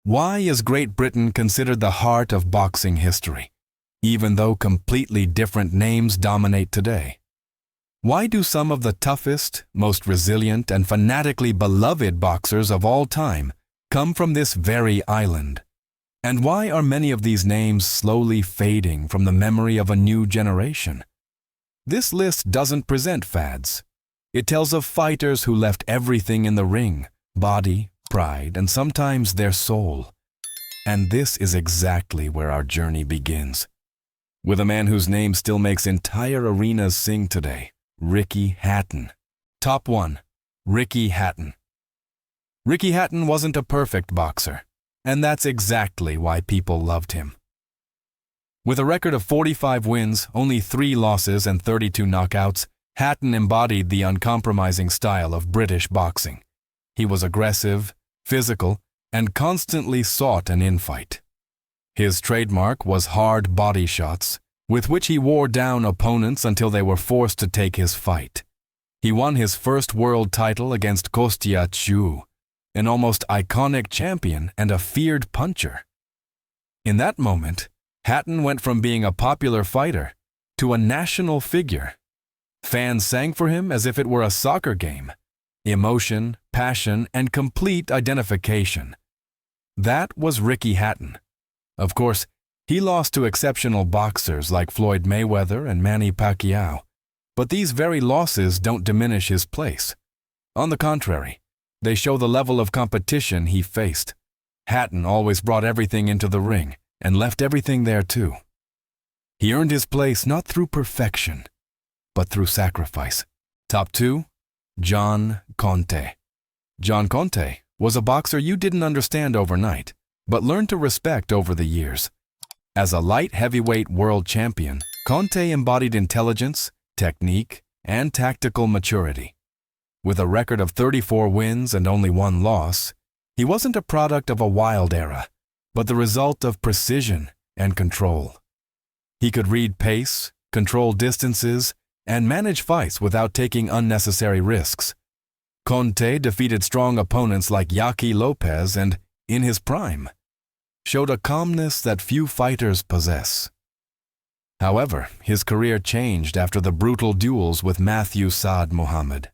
Why is Great Britain considered the heart of boxing history, even though completely different names dominate today? Why do some of the toughest, most resilient, and fanatically beloved boxers of all time come from this very island? And why are many of these names slowly fading from the memory of a new generation? This list doesn't present fads. It tells of fighters who left everything in the ring, body, pride, and sometimes their soul. And this is exactly where our journey begins. With a man whose name still makes entire arenas sing today, Ricky Hatton. Top 1. Ricky Hatton. Ricky Hatton wasn't a perfect boxer, and that's exactly why people loved him. With a record of 45 wins, only 3 losses, and 32 knockouts, Hatton embodied the uncompromising style of British boxing. He was aggressive, physical, and constantly sought an infight. His trademark was hard body shots, with which he wore down opponents until they were forced to take his fight. He won his first world title against Kostya Tszyu, an almost iconic champion and a feared puncher. In that moment, Hatton went from being a popular fighter to a national figure. Fans sang for him as if it were a soccer game. Emotion, passion, and complete identification. That was Ricky Hatton. Of course, he lost to exceptional boxers like Floyd Mayweather and Manny Pacquiao, but these very losses don't diminish his place. On the contrary, they show the level of competition he faced. Hatton always brought everything into the ring and left everything there too. He earned his place not through perfection, but through sacrifice. Top 2. John Conte. John Conte was a boxer you didn't understand overnight, but learned to respect over the years. As a light heavyweight world champion, Conte embodied intelligence, technique, and tactical maturity. With a record of 34 wins and only 1 loss, he wasn't a product of a wild era, but the result of precision and control. He could read pace, control distances, and manage fights without taking unnecessary risks. Conte defeated strong opponents like Yaki Lopez and, in his prime, showed a calmness that few fighters possess. However, his career changed after the brutal duels with Matthew Saad Muhammad.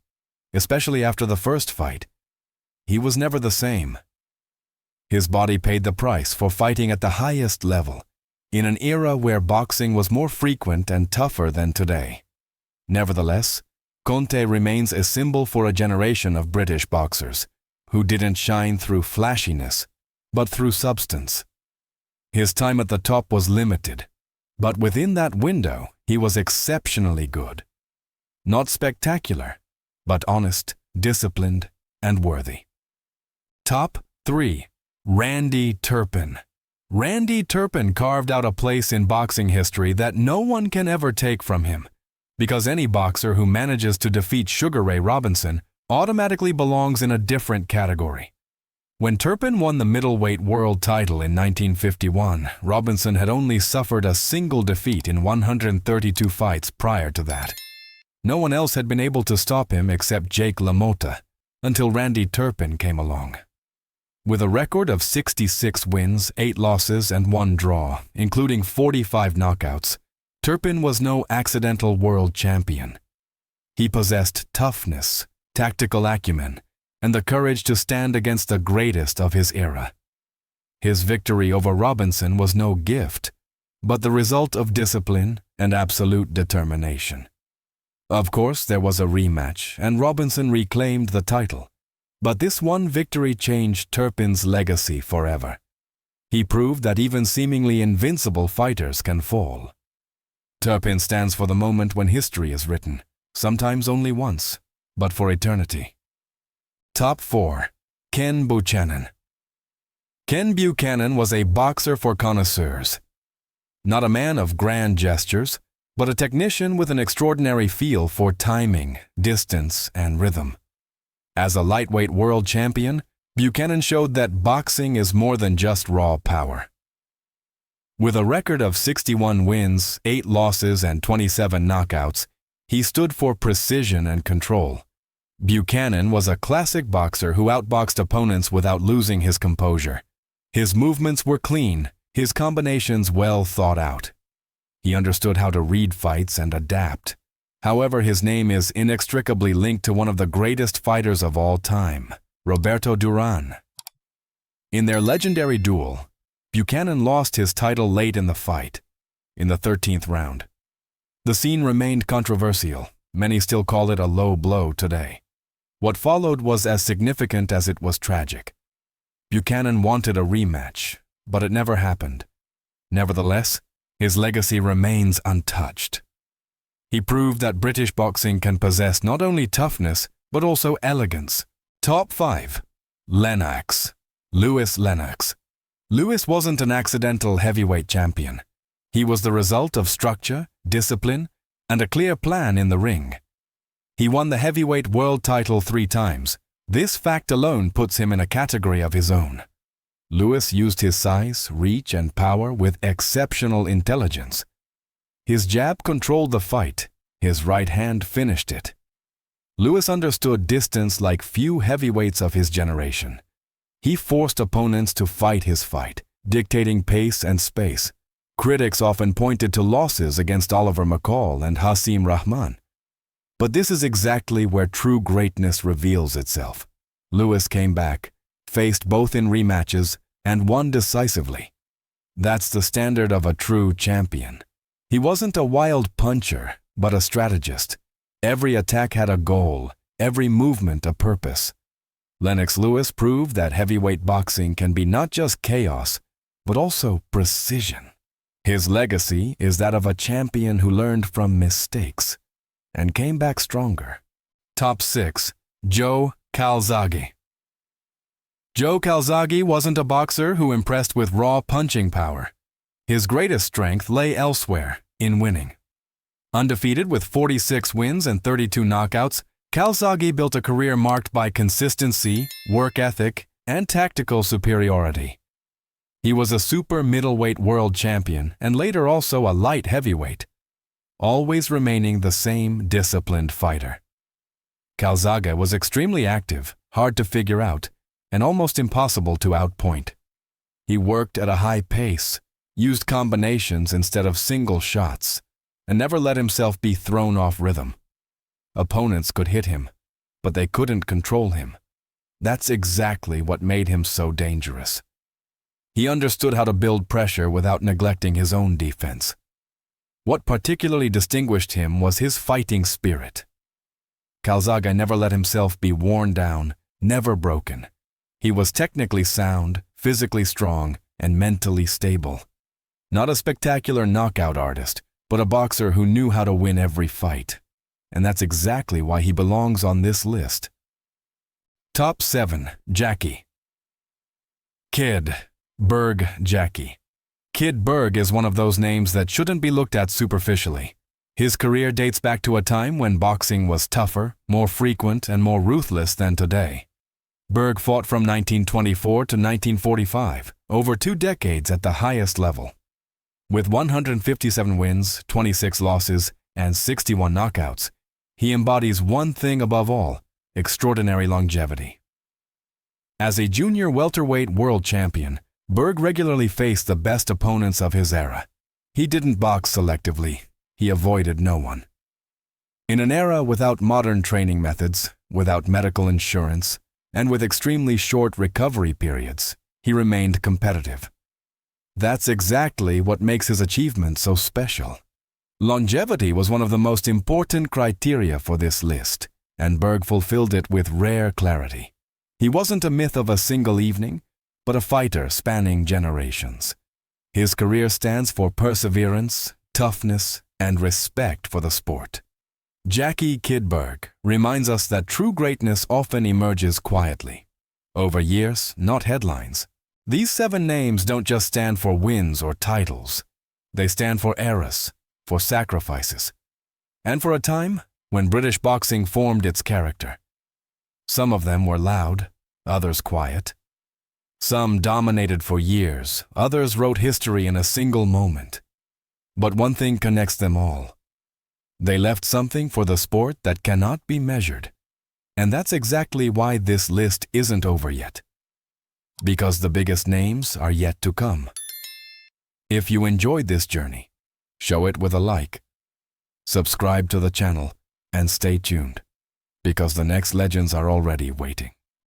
Especially after the first fight, he was never the same. His body paid the price for fighting at the highest level, in an era where boxing was more frequent and tougher than today. Nevertheless, Conte remains a symbol for a generation of British boxers who didn't shine through flashiness, but through substance. His time at the top was limited, but within that window, he was exceptionally good. Not spectacular, but honest, disciplined, and worthy. Top 3. Randy Turpin. Randy Turpin carved out a place in boxing history that no one can ever take from him, because any boxer who manages to defeat Sugar Ray Robinson automatically belongs in a different category. When Turpin won the middleweight world title in 1951, Robinson had only suffered a single defeat in 132 fights prior to that. No one else had been able to stop him except Jake LaMotta, until Randy Turpin came along. With a record of 66 wins, 8 losses, and 1 draw, including 45 knockouts, Turpin was no accidental world champion. He possessed toughness, tactical acumen, and the courage to stand against the greatest of his era. His victory over Robinson was no gift, but the result of discipline and absolute determination. Of course, there was a rematch, and Robinson reclaimed the title. But this one victory changed Turpin's legacy forever. He proved that even seemingly invincible fighters can fall. Turpin stands for the moment when history is written, sometimes only once, but for eternity. Top 4. Ken Buchanan. Ken Buchanan was a boxer for connoisseurs. Not a man of grand gestures, but a technician with an extraordinary feel for timing, distance, and rhythm. As a lightweight world champion, Buchanan showed that boxing is more than just raw power. With a record of 61 wins, 8 losses, and 27 knockouts, he stood for precision and control. Buchanan was a classic boxer who outboxed opponents without losing his composure. His movements were clean, his combinations well thought out. He understood how to read fights and adapt. However, his name is inextricably linked to one of the greatest fighters of all time, Roberto Duran. In their legendary duel, Buchanan lost his title late in the fight, in the 13th round. The scene remained controversial. Many still call it a low blow today. What followed was as significant as it was tragic. Buchanan wanted a rematch, but it never happened. Nevertheless, his legacy remains untouched. He proved that British boxing can possess not only toughness, but also elegance. Top 5. Lennox. Louis Lennox. Louis wasn't an accidental heavyweight champion. He was the result of structure, discipline, and a clear plan in the ring. He won the heavyweight world title 3 times. This fact alone puts him in a category of his own. Louis used his size, reach, and power with exceptional intelligence. His jab controlled the fight. His right hand finished it. Louis understood distance like few heavyweights of his generation. He forced opponents to fight his fight, dictating pace and space. Critics often pointed to losses against Oliver McCall and Hasim Rahman. But this is exactly where true greatness reveals itself. Louis came back, faced both in rematches, and won decisively. That's the standard of a true champion. He wasn't a wild puncher, but a strategist. Every attack had a goal, every movement a purpose. Lennox Lewis proved that heavyweight boxing can be not just chaos, but also precision. His legacy is that of a champion who learned from mistakes and came back stronger. Top 6. Joe Calzaghe. Joe Calzaghe wasn't a boxer who impressed with raw punching power. His greatest strength lay elsewhere, in winning. Undefeated with 46 wins and 32 knockouts, Calzaghe built a career marked by consistency, work ethic, and tactical superiority. He was a super middleweight world champion and later also a light heavyweight, always remaining the same disciplined fighter. Calzaghe was extremely active, hard to figure out, and almost impossible to outpoint. He worked at a high pace, used combinations instead of single shots, and never let himself be thrown off rhythm. Opponents could hit him, but they couldn't control him. That's exactly what made him so dangerous. He understood how to build pressure without neglecting his own defense. What particularly distinguished him was his fighting spirit. Calzaghe never let himself be worn down, never broken. He was technically sound, physically strong, and mentally stable. Not a spectacular knockout artist, but a boxer who knew how to win every fight. And that's exactly why he belongs on this list. Top 7. Jackie. Kid Berg Jackie. Kid Berg is one of those names that shouldn't be looked at superficially. His career dates back to a time when boxing was tougher, more frequent, and more ruthless than today. Berg fought from 1924 to 1945, over 2 decades at the highest level. With 157 wins, 26 losses, and 61 knockouts, he embodies one thing above all: extraordinary longevity. As a junior welterweight world champion, Berg regularly faced the best opponents of his era. He didn't box selectively. He avoided no one. In an era without modern training methods, without medical insurance, and with extremely short recovery periods, he remained competitive. That's exactly what makes his achievement so special. Longevity was one of the most important criteria for this list, and Berg fulfilled it with rare clarity. He wasn't a myth of a single evening, but a fighter spanning generations. His career stands for perseverance, toughness, and respect for the sport. Jackie Kid Berg reminds us that true greatness often emerges quietly, over years, not headlines. These 7 names don't just stand for wins or titles. They stand for eras, for sacrifices, and for a time when British boxing formed its character. Some of them were loud, others quiet. Some dominated for years, others wrote history in a single moment. But one thing connects them all. They left something for the sport that cannot be measured. And that's exactly why this list isn't over yet. because the biggest names are yet to come. If you enjoyed this journey, show it with a like. Subscribe to the channel and stay tuned, because the next legends are already waiting.